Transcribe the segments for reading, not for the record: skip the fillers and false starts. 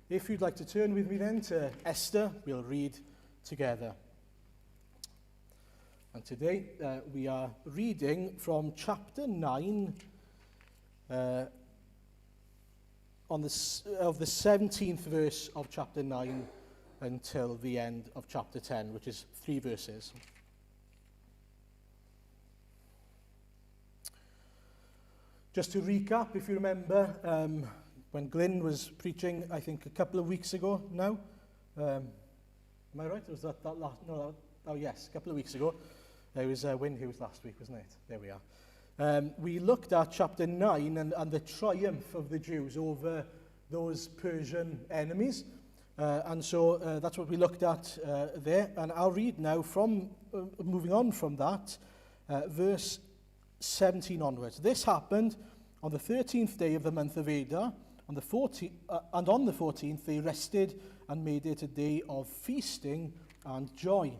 If you'd like to turn with me then to Esther, we'll read together. And today we are reading from chapter 9 of the 17th verse of chapter 9 until the end of chapter 10, which is 3 verses. Just to recap, if you remember, when Glyn was preaching, I think a couple of weeks ago now. Am I right? Or was that last? No, yes, a couple of weeks ago. It was Windhew's last week, wasn't it? There we are. We looked at chapter 9 and the triumph of the Jews over those Persian enemies. And so that's what we looked at there. And I'll read now from, moving on from that, verse 17 onwards. This happened on the 13th day of the month of Adar. And on the 14th they rested and made it a day of feasting and joy.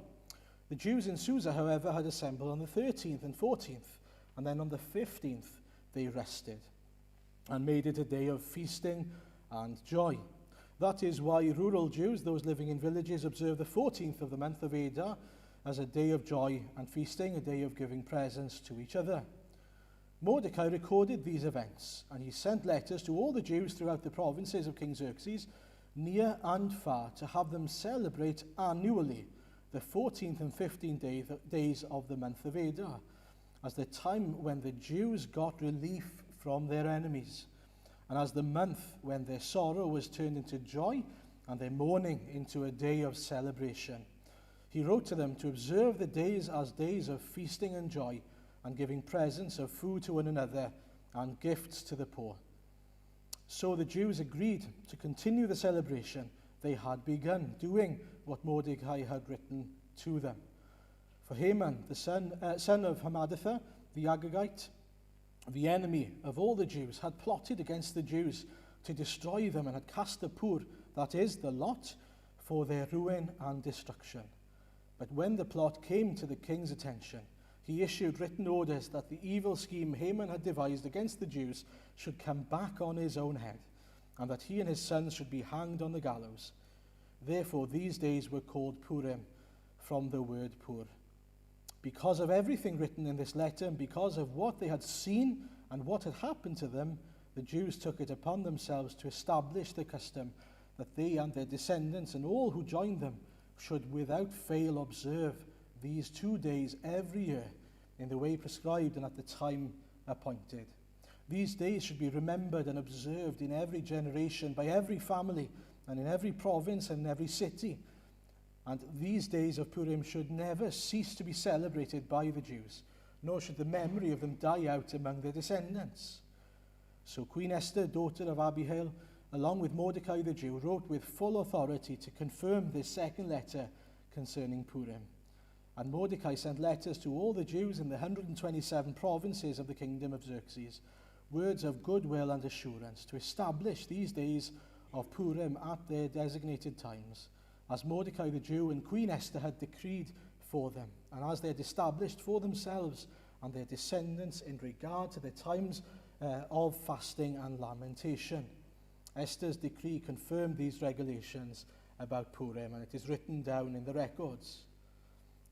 The Jews in Susa, however, had assembled on the 13th and 14th, and then on the 15th they rested and made it a day of feasting and joy. That is why rural Jews, those living in villages, observe the 14th of the month of Adar as a day of joy and feasting, a day of giving presents to each other. Mordecai recorded these events, and he sent letters to all the Jews throughout the provinces of King Xerxes, near and far, to have them celebrate annually the 14th and 15th days of the month of Adar, as the time when the Jews got relief from their enemies, and as the month when their sorrow was turned into joy and their mourning into a day of celebration. He wrote to them to observe the days as days of feasting and joy, and giving presents of food to one another and gifts to the poor. So the Jews agreed to continue the celebration they had begun, doing what Mordecai had written to them. For Haman, the son of Hammedatha, the Agagite, the enemy of all the Jews, had plotted against the Jews to destroy them and had cast the pur, that is, the lot, for their ruin and destruction. But when the plot came to the king's attention, he issued written orders that the evil scheme Haman had devised against the Jews should come back on his own head, and that he and his sons should be hanged on the gallows. Therefore these days were called Purim, from the word pur. Because of everything written in this letter, and because of what they had seen and what had happened to them, the Jews took it upon themselves to establish the custom that they and their descendants and all who joined them should without fail observe these 2 days every year in the way prescribed and at the time appointed. These days should be remembered and observed in every generation by every family and in every province and in every city. And these days of Purim should never cease to be celebrated by the Jews, nor should the memory of them die out among their descendants. So Queen Esther, daughter of Abihail, along with Mordecai the Jew, wrote with full authority to confirm this second letter concerning Purim. And Mordecai sent letters to all the Jews in the 127 provinces of the kingdom of Xerxes, words of goodwill and assurance, to establish these days of Purim at their designated times, as Mordecai the Jew and Queen Esther had decreed for them, and as they had established for themselves and their descendants in regard to the times of fasting and lamentation. Esther's decree confirmed these regulations about Purim, and it is written down in the records.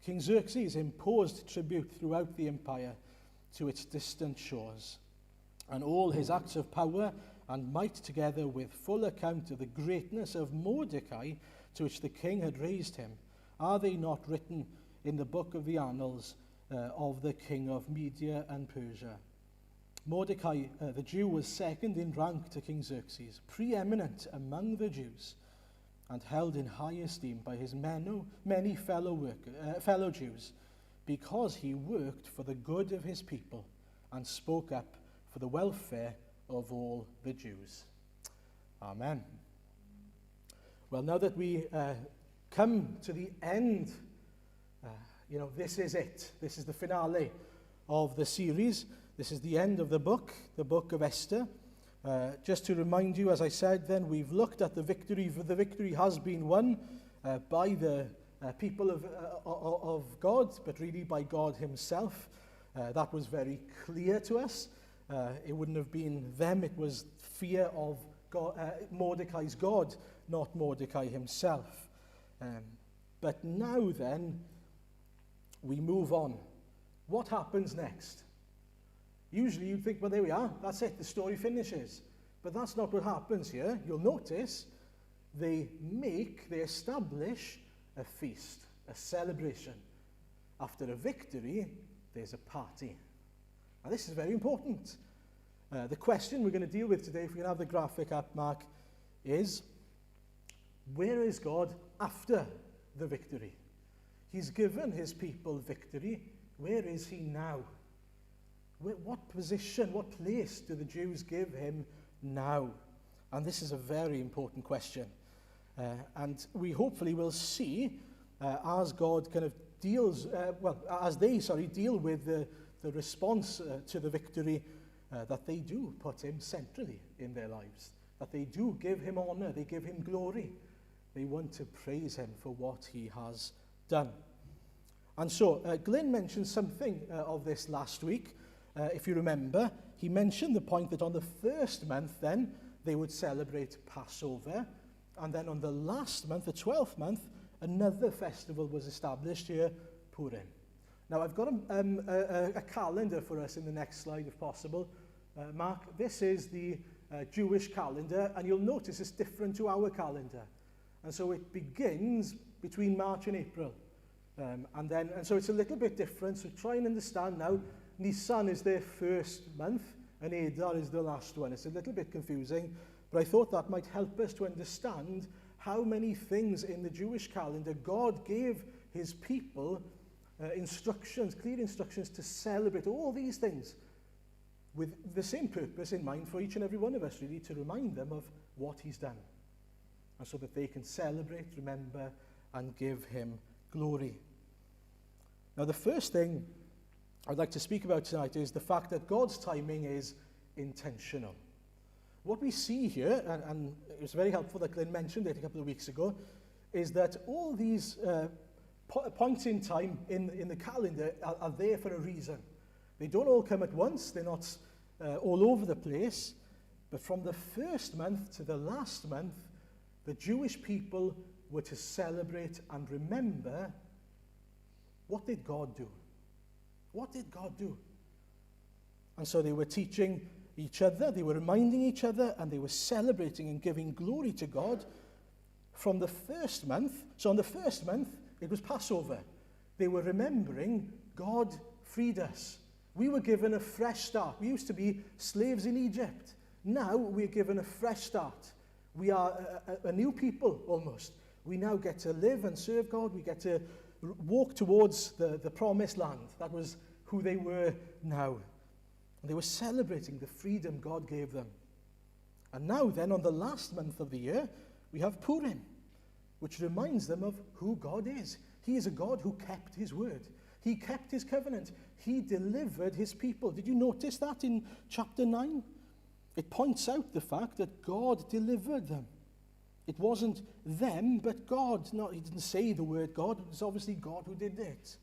King Xerxes imposed tribute throughout the empire to its distant shores, and all his acts of power and might, together with full account of the greatness of Mordecai to which the king had raised him, are they not written in the book of the annals of the king of Media and Persia? Mordecai, the Jew, was second in rank to King Xerxes, preeminent among the Jews, and held in high esteem by his many fellow Jews, because he worked for the good of his people and spoke up for the welfare of all the Jews. Amen. Well, now that we come to the end, this is it. This is the finale of the series. This is the end of the book of Esther. Just to remind you, as I said then, we've looked at the victory. The victory has been won by the people of God, but really by God himself. That was very clear to us. It wouldn't have been them, it was fear of Mordecai's God, not Mordecai himself. But now then, we move on. What happens next? Usually you'd think, well, there we are, that's it, the story finishes. But that's not what happens here. You'll notice they establish a feast, a celebration. After a victory, there's a party. Now this is very important. The question we're going to deal with today, if we can have the graphic up, Mark, is where is God after the victory? He's given his people victory. Where is he now? What position, what place do the Jews give him now? And this is a very important question. And we hopefully will see as God kind of deals, as they deal with the response to the victory, that they do put him centrally in their lives, that they do give him honor, they give him glory. They want to praise him for what he has done. And so Glyn mentioned something of this last week. If you remember, he mentioned the point that on the first month then, they would celebrate Passover. And then on the last month, the 12th month, another festival was established here, Purim. Now, I've got a calendar for us in the next slide, if possible. Mark, this is the Jewish calendar, and you'll notice it's different to our calendar. And so it begins between March and April. And so it's a little bit different. So try and understand now, Nisan is their first month, and Adar is the last one. It's a little bit confusing, but I thought that might help us to understand how many things in the Jewish calendar God gave his people instructions, clear instructions to celebrate all these things with the same purpose in mind for each and every one of us, really, to remind them of what he's done. And so that they can celebrate, remember, and give him glory. Now, the first thing I'd like to speak about tonight is the fact that God's timing is intentional. What we see here, and it was very helpful that Glyn mentioned it a couple of weeks ago, is that all these points in time in the calendar are there for a reason. They don't all come at once, they're not all over the place, but from the first month to the last month, the Jewish people were to celebrate and remember, what did God do? What did God do? And so they were teaching each other, they were reminding each other, and they were celebrating and giving glory to God from the first month. So on the first month, it was Passover. They were remembering God freed us. We were given a fresh start. We used to be slaves in Egypt. Now we're given a fresh start. We are a new people almost. We now get to live and serve God. We get to walk towards the promised land. That was who they were now. And they were celebrating the freedom God gave them. And now then, on the last month of the year, we have Purim, which reminds them of who God is. He is a God who kept his word. He kept his covenant. He delivered his people. Did you notice that in chapter 9? It points out the fact that God delivered them. It wasn't them, but God. No, he didn't say the word God. It was obviously God who did it.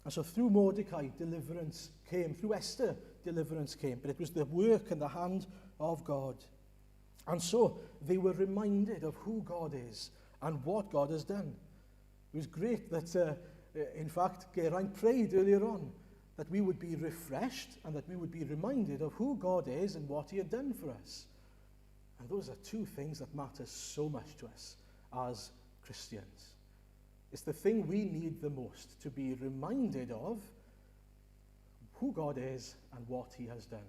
And so through Mordecai, deliverance came. Through Esther, deliverance came. But it was the work and the hand of God. And so they were reminded of who God is and what God has done. It was great that, in fact, Geraint prayed earlier on that we would be refreshed and that we would be reminded of who God is and what he had done for us. And those are two things that matter so much to us as Christians. It's the thing we need the most, to be reminded of who God is and what he has done.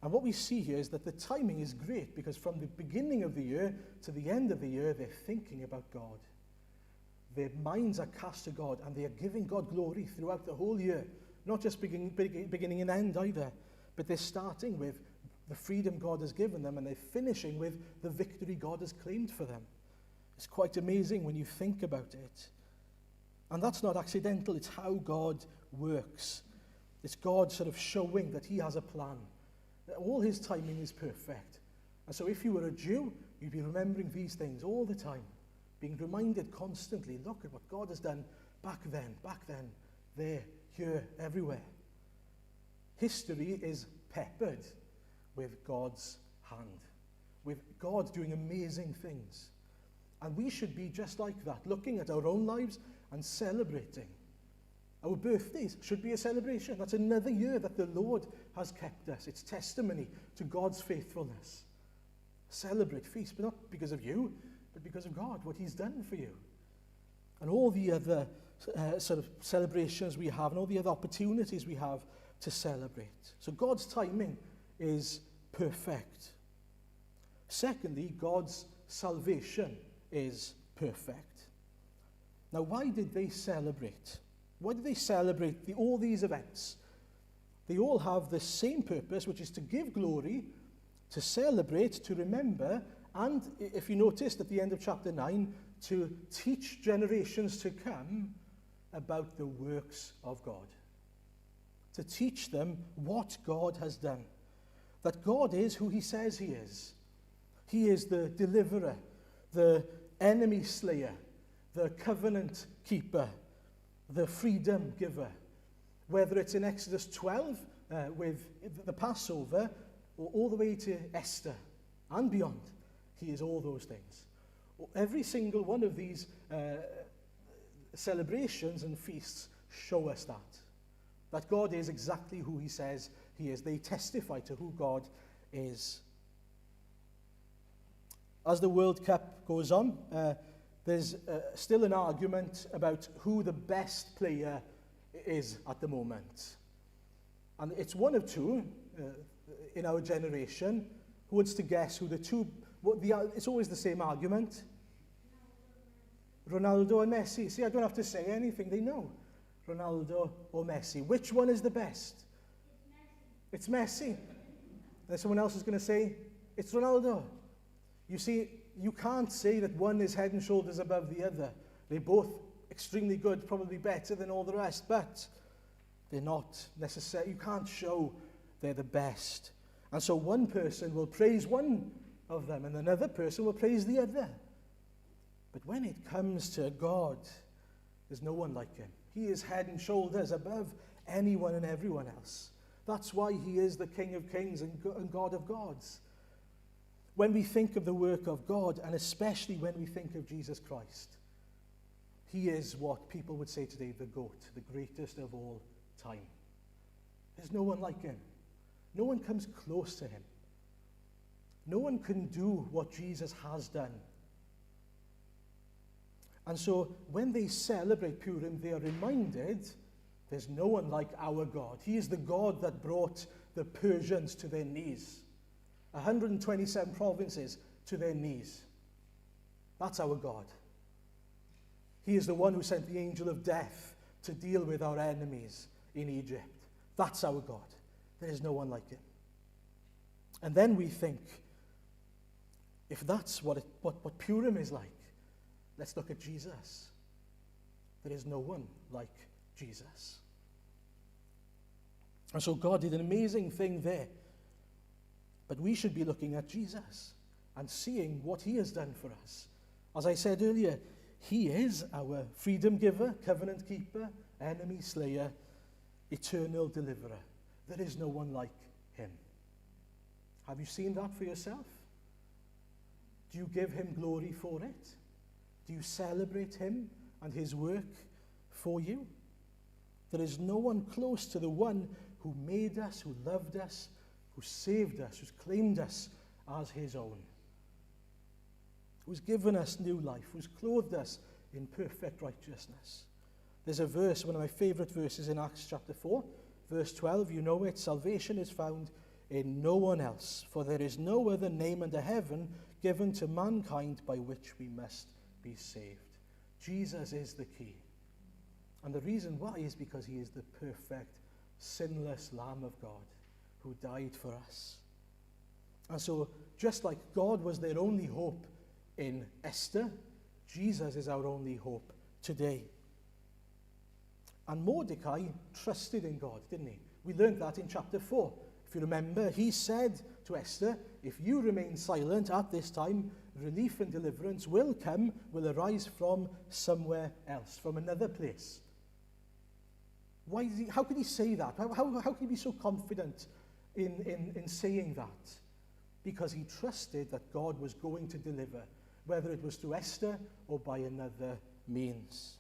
And what we see here is that the timing is great, because from the beginning of the year to the end of the year, they're thinking about God. Their minds are cast to God, and they are giving God glory throughout the whole year. Not just beginning and end either, but they're starting with the freedom God has given them, and they're finishing with the victory God has claimed for them. It's quite amazing when you think about it. And that's not accidental, it's how God works. It's God sort of showing that he has a plan. That all his timing is perfect. And so if you were a Jew, you'd be remembering these things all the time, being reminded constantly, look at what God has done back then, there, here, everywhere. History is peppered with God's hand, with God doing amazing things. And we should be just like that, looking at our own lives and celebrating. Our birthdays should be a celebration. That's another year that the Lord has kept us. It's testimony to God's faithfulness. Celebrate, feast, but not because of you, but because of God, what he's done for you. And all the other sort of celebrations we have, and all the other opportunities we have to celebrate. So God's timing is perfect. Secondly, God's salvation is perfect. Now, why did they celebrate? Why did they celebrate all these events? They all have the same purpose, which is to give glory, to celebrate, to remember, and if you noticed at the end of chapter 9, to teach generations to come about the works of God. To teach them what God has done. That God is who he says he is. He is the deliverer, the enemy slayer, the covenant keeper, the freedom giver. Whether it's in Exodus 12 with the Passover, or all the way to Esther and beyond, he is all those things. Every single one of these celebrations and feasts show us that God is exactly who he says he is. They testify to who God is. As the World Cup goes on, there's still an argument about who the best player is at the moment. And it's one of two in our generation. Who wants to guess who the two... it's always the same argument. Ronaldo and Messi. See, I don't have to say anything. They know. Ronaldo or Messi. Which one is the best? It's Messi. And someone else is going to say, it's Ronaldo. You see, you can't say that one is head and shoulders above the other. They're both extremely good, probably better than all the rest, but they're not necessary. You can't show they're the best. And so one person will praise one of them, and another person will praise the other. But when it comes to God, there's no one like him. He is head and shoulders above anyone and everyone else. That's why he is the King of Kings and God of gods. When we think of the work of God, and especially when we think of Jesus Christ, he is what people would say today, the GOAT, the greatest of all time. There's no one like him. No one comes close to him. No one can do what Jesus has done. And so when they celebrate Purim, they are reminded there's no one like our God. He is the God that brought the Persians to their knees. 127 provinces to their knees. That's our God. He is the one who sent the angel of death to deal with our enemies in Egypt. That's our God. There is no one like him. And then we think, if that's what Purim is like, let's look at Jesus. There is no one like Jesus. And so God did an amazing thing there. But we should be looking at Jesus and seeing what he has done for us. As I said earlier, he is our freedom giver, covenant keeper, enemy slayer, eternal deliverer. There is no one like him. Have you seen that for yourself? Do you give him glory for it? Do you celebrate him and his work for you? There is no one close to the one who made us, who loved us, who saved us, who's claimed us as his own, who's given us new life, who's clothed us in perfect righteousness. There's a verse, one of my favorite verses in Acts chapter 4, verse 12, you know it, salvation is found in no one else, for there is no other name under heaven given to mankind by which we must be saved. Jesus is the key. And the reason why is because he is the perfect, sinless Lamb of God who died for us. And so, just like God was their only hope in Esther, Jesus is our only hope today. And Mordecai trusted in God, didn't he? We learned that in chapter 4. If you remember, he said to Esther, if you remain silent at this time, relief and deliverance will arise from somewhere else, from another place. How could he say that? How could he be so confident in saying that, because he trusted that God was going to deliver, whether it was through Esther or by another means.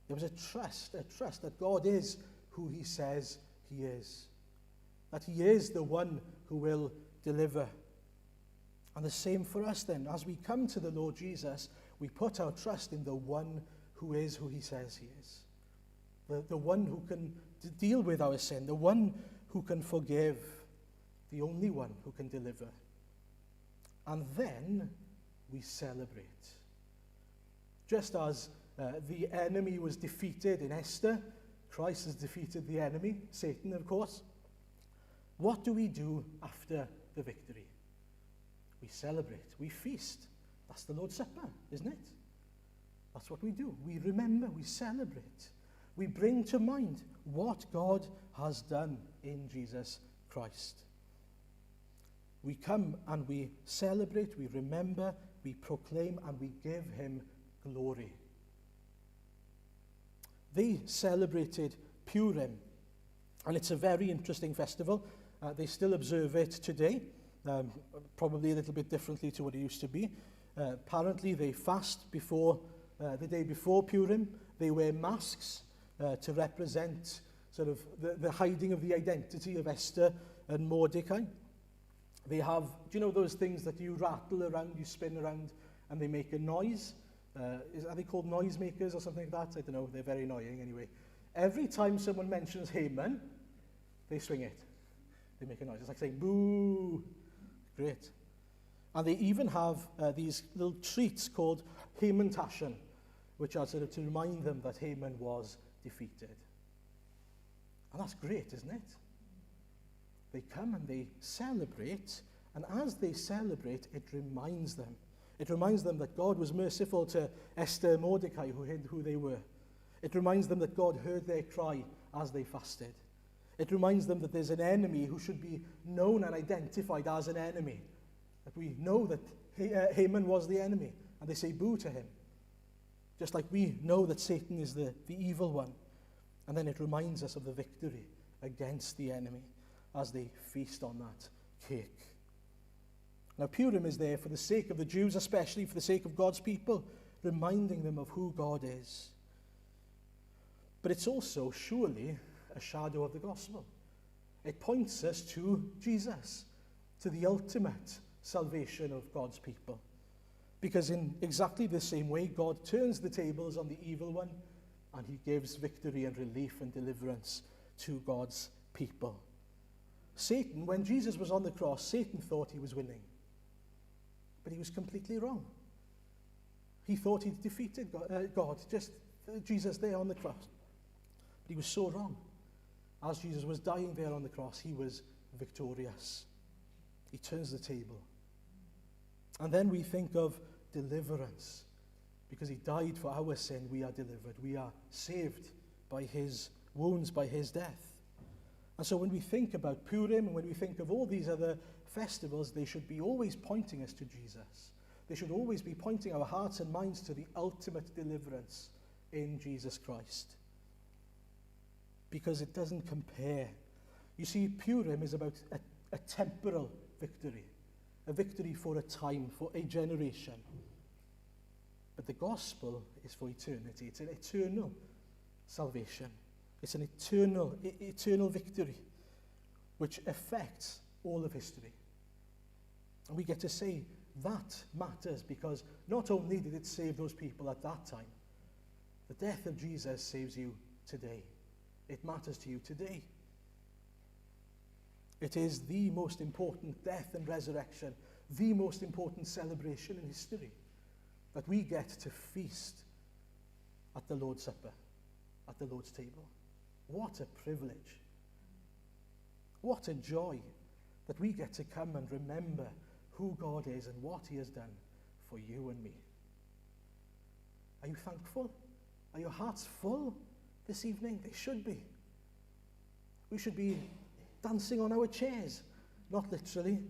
There was a trust that God is who he says he is, that he is the one who will deliver. And the same for us then. As we come to the Lord Jesus, we put our trust in the one who is who he says he is. The one who can deal with our sin, the one who can forgive, the only one who can deliver. And then we celebrate. Just as the enemy was defeated in Esther, Christ has defeated the enemy, Satan, of course. What do we do after the victory? We celebrate, we feast. That's the Lord's Supper, isn't it? That's what we do. We remember, we celebrate. We bring to mind what God has done in Jesus Christ. We come and we celebrate, we remember, we proclaim, and we give him glory. They celebrated Purim, and it's a very interesting festival. They still observe it today, probably a little bit differently to what it used to be. Apparently they fast before the day before Purim. They wear masks to represent sort of the hiding of the identity of Esther and Mordecai. They have, do you know those things that you rattle around, you spin around, and they make a noise? Are they called noisemakers or something like that? I don't know, they're very annoying anyway. Every time someone mentions Haman, they swing it. They make a noise. It's like saying, boo. Great. And they even have these little treats called Haman Tashan, which are sort of to remind them that Haman was defeated. And that's great, isn't it? They come and they celebrate, and as they celebrate, it reminds them. It reminds them that God was merciful to Esther and Mordecai, who hid who they were. It reminds them that God heard their cry as they fasted. It reminds them that there's an enemy who should be known and identified as an enemy. That we know that Haman was the enemy, and they say boo to him. Just like we know that Satan is the evil one. And then it reminds us of the victory against the enemy as they feast on that cake. Now, Purim is there for the sake of the Jews, especially for the sake of God's people, reminding them of who God is. But it's also, surely, a shadow of the gospel. It points us to Jesus, to the ultimate salvation of God's people. Because in exactly the same way, God turns the tables on the evil one, and he gives victory and relief and deliverance to God's people. Satan, when Jesus was on the cross, Satan thought he was winning. But he was completely wrong. He thought he'd defeated God, just Jesus there on the cross. But he was so wrong. As Jesus was dying there on the cross, he was victorious. He turns the table. And then we think of deliverance. Because he died for our sin, we are delivered. We are saved by his wounds, by his death. And so when we think about Purim, and when we think of all these other festivals, they should be always pointing us to Jesus. They should always be pointing our hearts and minds to the ultimate deliverance in Jesus Christ. Because it doesn't compare. You see, Purim is about a temporal victory. A victory for a time, for a generation. But the gospel is for eternity. It's an eternal salvation. It's an eternal victory which affects all of history. And we get to say that matters because not only did it save those people at that time, the death of Jesus saves you today. It matters to you today. It is the most important death and resurrection, the most important celebration in history, that we get to feast at the Lord's Supper, at the Lord's table. What a privilege. What a joy that we get to come and remember who God is and what he has done for you and me. Are you thankful? Are your hearts full this evening? They should be. We should be dancing on our chairs, not literally,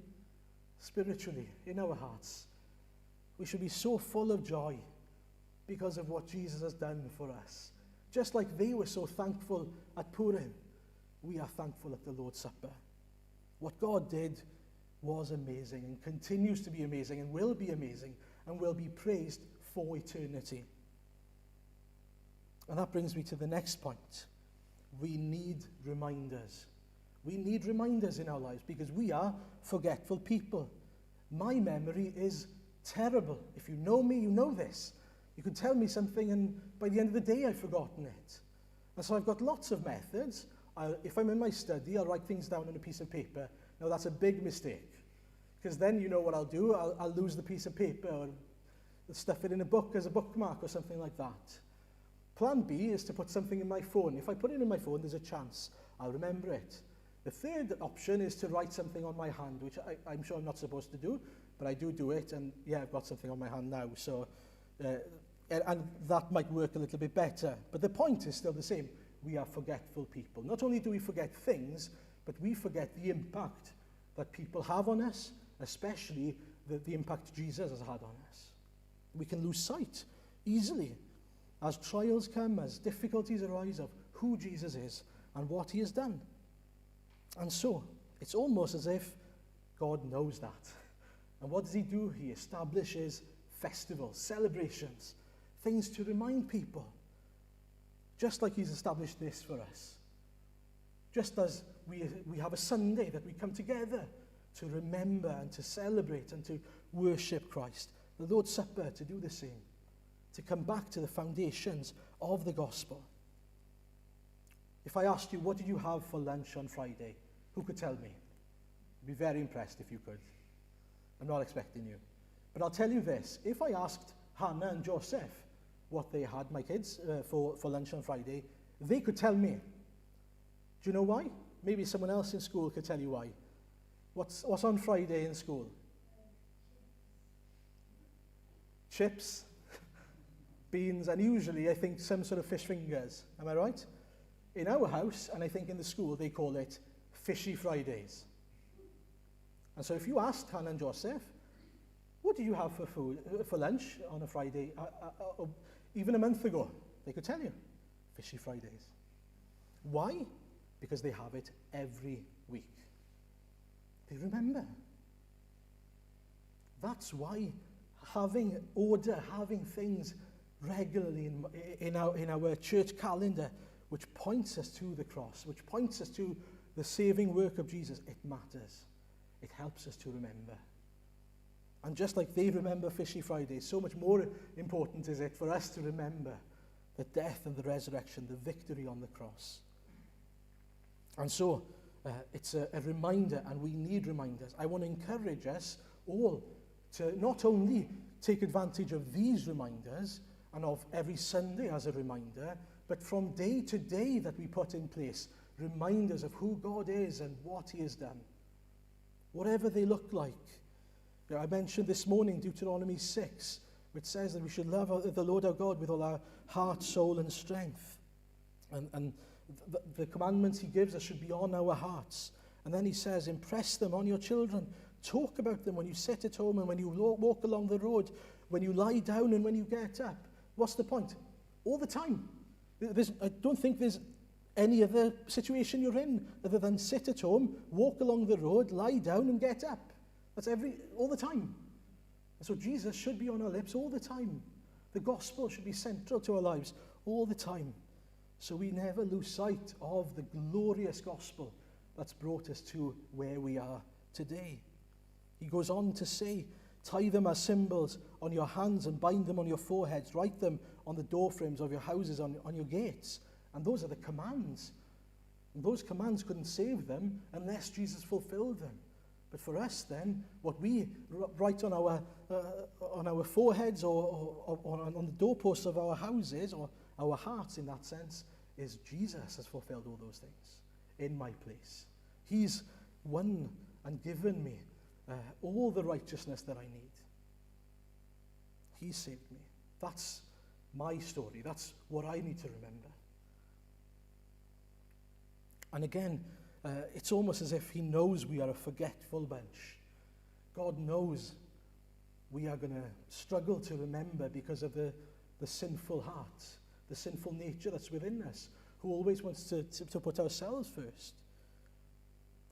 spiritually, in our hearts. We should be so full of joy because of what Jesus has done for us. Just like they were so thankful at Purim, we are thankful at the Lord's Supper. What God did was amazing and continues to be amazing and will be amazing and will be praised for eternity. And that brings me to the next point. We need reminders. We need reminders in our lives because we are forgetful people. My memory is terrible. If you know me, you know this. You can tell me something and by the end of the day I've forgotten it. And so I've got lots of methods. If I'm in my study, I'll write things down on a piece of paper. Now that's a big mistake because then you know what I'll do. I'll lose the piece of paper or stuff it in a book as a bookmark or something like that. Plan B is to put something in my phone. If I put it in my phone, there's a chance I'll remember it. The third option is to write something on my hand, which I'm sure I'm not supposed to do, but I do it, and yeah, I've got something on my hand now, so and that might work a little bit better. But the point is still the same. We are forgetful people. Not only do we forget things, but we forget the impact that people have on us, especially the impact Jesus has had on us. We can lose sight easily as trials come, as difficulties arise of who Jesus is and what he has done. And so, it's almost as if God knows that. And what does he do? He establishes festivals, celebrations, things to remind people. Just like he's established this for us. Just as we have a Sunday that we come together to remember and to celebrate and to worship Christ. The Lord's Supper to do the same. To come back to the foundations of the gospel. If I asked you, what did you have for lunch on Friday? Who could tell me? I'd be very impressed if you could. I'm not expecting you. But I'll tell you this. If I asked Hannah and Joseph what they had, my kids, for lunch on Friday, they could tell me. Do you know why? Maybe someone else in school could tell you why. What's on Friday in school? Chips, beans, and usually I think some sort of fish fingers. Am I right? In our house, and I think in the school, they call it Fishy Fridays. And so if you asked Hannah and Joseph, what did you have for lunch on a Friday, even a month ago? They could tell you, Fishy Fridays. Why? Because they have it every week. They remember. That's why having order, having things regularly in our church calendar, which points us to the cross, which points us to the saving work of Jesus, it matters. It helps us to remember. And just like they remember Fishy Friday, so much more important is it for us to remember the death and the resurrection, the victory on the cross. And so, it's a reminder, and we need reminders. I want to encourage us all to not only take advantage of these reminders, and of every Sunday as a reminder, but from day to day that we put in place, reminders of who God is and what he has done. Whatever they look like. You know, I mentioned this morning Deuteronomy 6, which says that we should love the Lord our God with all our heart, soul, and strength. And the commandments he gives us should be on our hearts. And then he says, impress them on your children. Talk about them when you sit at home and when you walk along the road, when you lie down and when you get up. What's the point? All the time. I don't think there's any other situation you're in other than sit at home, walk along the road, lie down and get up. That's all the time. And so Jesus should be on our lips all the time. The gospel should be central to our lives all the time. So we never lose sight of the glorious gospel that's brought us to where we are today. He goes on to say, tie them as symbols on your hands and bind them on your foreheads. Write them on the doorframes of your houses, on your gates. And those are the commands. And those commands couldn't save them unless Jesus fulfilled them. But for us then, what we write on our foreheads or on the doorposts of our houses, or our hearts in that sense, is Jesus has fulfilled all those things in my place. He's won and given me all the righteousness that I need. He saved me. That's my story. That's what I need to remember. And again, it's almost as if he knows we are a forgetful bunch. God knows we are going to struggle to remember because of the sinful heart, the sinful nature that's within us, who always wants to put ourselves first.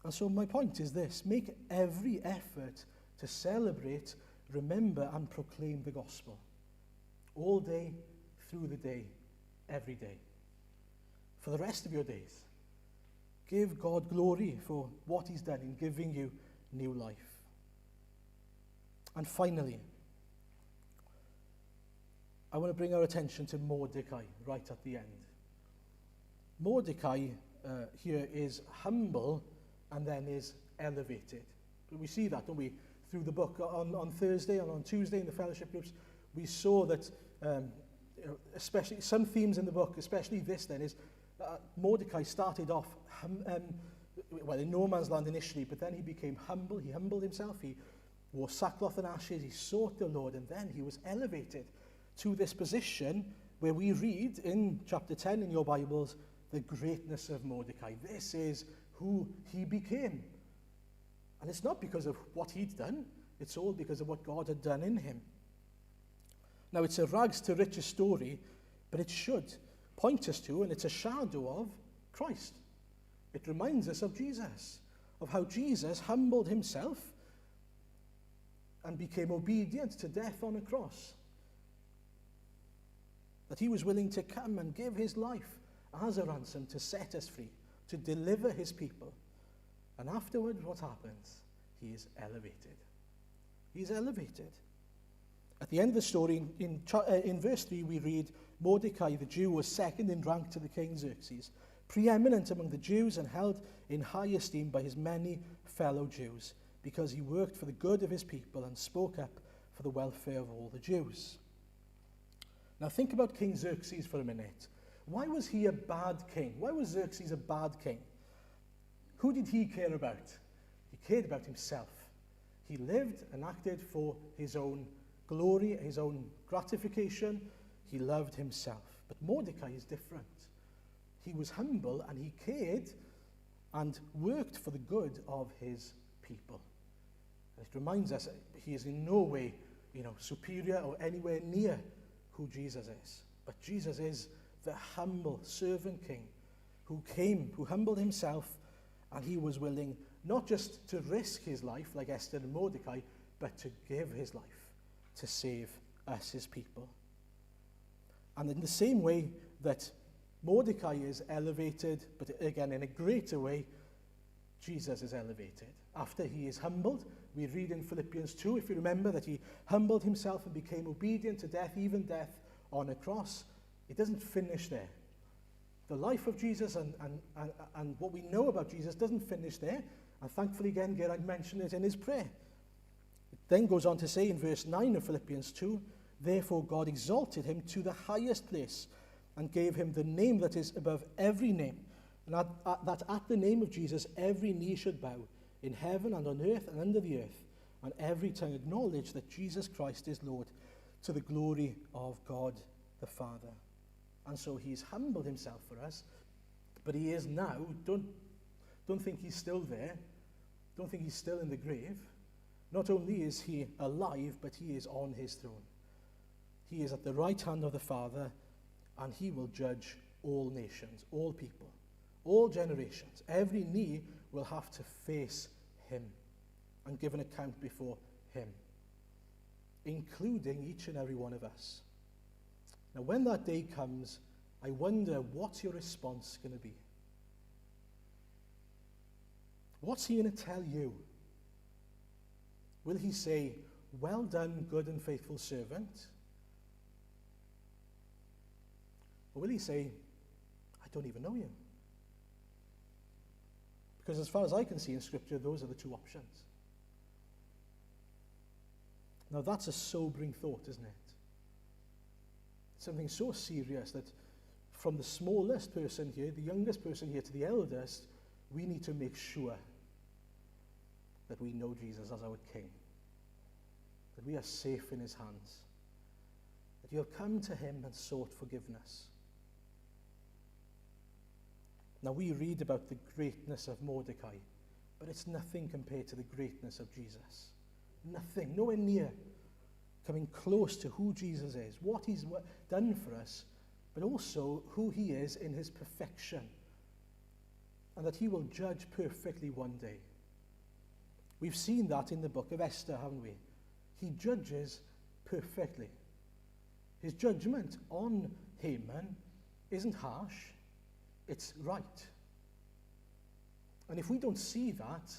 And so my point is this: make every effort to celebrate, remember, and proclaim the gospel. All day, through the day, every day. For the rest of your days, give God glory for what he's done in giving you new life. And finally, I want to bring our attention to Mordecai right at the end. Mordecai here is humble and then is elevated. We see that, don't we, through the book. On Thursday and on Tuesday in the fellowship groups, we saw that, especially some themes in the book, especially this then, is Mordecai started off, in no man's land initially, but then he became humble. He humbled himself. He wore sackcloth and ashes. He sought the Lord, and then he was elevated to this position where we read in chapter 10 in your Bibles, the greatness of Mordecai. This is who he became. And it's not because of what he'd done. It's all because of what God had done in him. Now, it's a rags to riches story, but it should point us to, and it's a shadow of, Christ. It reminds us of Jesus, of how Jesus humbled himself and became obedient to death on a cross. That he was willing to come and give his life as a ransom to set us free, to deliver his people. And afterward, what happens? He is elevated. He's elevated. At the end of the story, in verse 3, we read, Mordecai the Jew was second in rank to the king Xerxes, preeminent among the Jews and held in high esteem by his many fellow Jews, because he worked for the good of his people and spoke up for the welfare of all the Jews. Now think about King Xerxes for a minute. Why was he a bad king? Why was Xerxes a bad king? Who did he care about? He cared about himself. He lived and acted for his own glory, his own gratification. He loved himself. But Mordecai is different. He was humble and he cared and worked for the good of his people. And it reminds us he is in no way, superior or anywhere near who Jesus is. But Jesus is the humble servant king who came, who humbled himself, and he was willing not just to risk his life like Esther and Mordecai, but to give his life to save us, his people. And in the same way that Mordecai is elevated, but again in a greater way, Jesus is elevated. After he is humbled, we read in Philippians 2, if you remember, that he humbled himself and became obedient to death, even death on a cross. It doesn't finish there. The life of Jesus and what we know about Jesus doesn't finish there. And thankfully, again, Gerard mentioned it in his prayer. It then goes on to say in verse 9 of Philippians 2, therefore God exalted him to the highest place and gave him the name that is above every name, and that at the name of Jesus every knee should bow, in heaven and on earth and under the earth, and every tongue acknowledge that Jesus Christ is Lord, to the glory of God the Father. And so he's humbled himself for us, but he is now, don't think he's still there, don't think he's still in the grave. Not only is he alive, but he is on his throne. He is at the right hand of the Father, and he will judge all nations, all people, all generations. Every knee will have to face him and give an account before him, including each and every one of us. Now, when that day comes, I wonder, what's your response going to be? What's he going to tell you? Will he say, well done, good and faithful servant? Or will he say, I don't even know you? Because as far as I can see in Scripture, those are the two options. Now that's a sobering thought, isn't it? Something so serious that from the smallest person here, the youngest person here, to the eldest, we need to make sure that we know Jesus as our King, that we are safe in his hands, that you have come to him and sought forgiveness. Now we read about the greatness of Mordecai, but it's nothing compared to the greatness of Jesus. Nothing, nowhere near coming close to who Jesus is, what he's done for us, but also who he is in his perfection. and that he will judge perfectly one day. We've seen that in the book of Esther, haven't we? He judges perfectly. His judgment on Haman isn't harsh, it's right. And if we don't see that,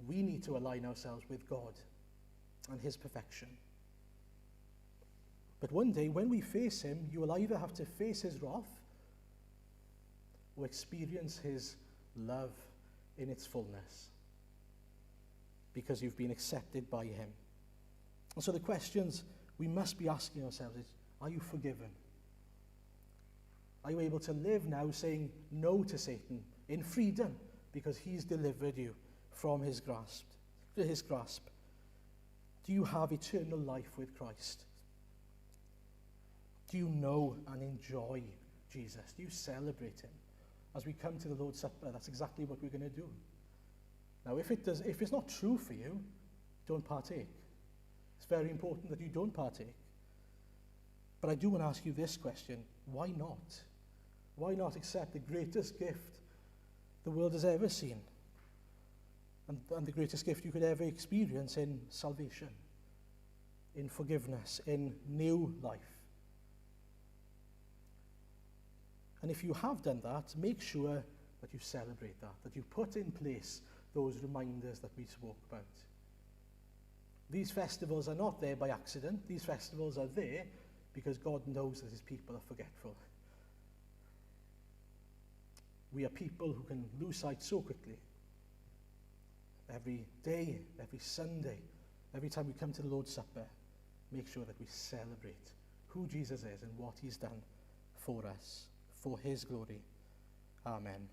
we need to align ourselves with God and his perfection. But one day, when we face him, you will either have to face his wrath or experience his love in its fullness, because you've been accepted by him. And so the questions we must be asking ourselves is, are you forgiven? Are you able to live now saying no to Satan in freedom because he's delivered you from his grasp? Do you have eternal life with Christ? Do you know and enjoy Jesus? Do you celebrate him? As we come to the Lord's Supper, that's exactly what we're going to do. Now, if it's not true for you, don't partake. It's very important that you don't partake. But I do want to ask you this question: why not? Why not accept the greatest gift the world has ever seen, and the greatest gift you could ever experience in salvation, in forgiveness, in new life? And if you have done that, make sure that you celebrate that you put in place those reminders that we spoke about. These festivals are not there by accident. These festivals are there because God knows that his people are forgetful. We are people who can lose sight so quickly. Every day, every Sunday, every time we come to the Lord's Supper, make sure that we celebrate who Jesus is and what he's done for us, for his glory. Amen.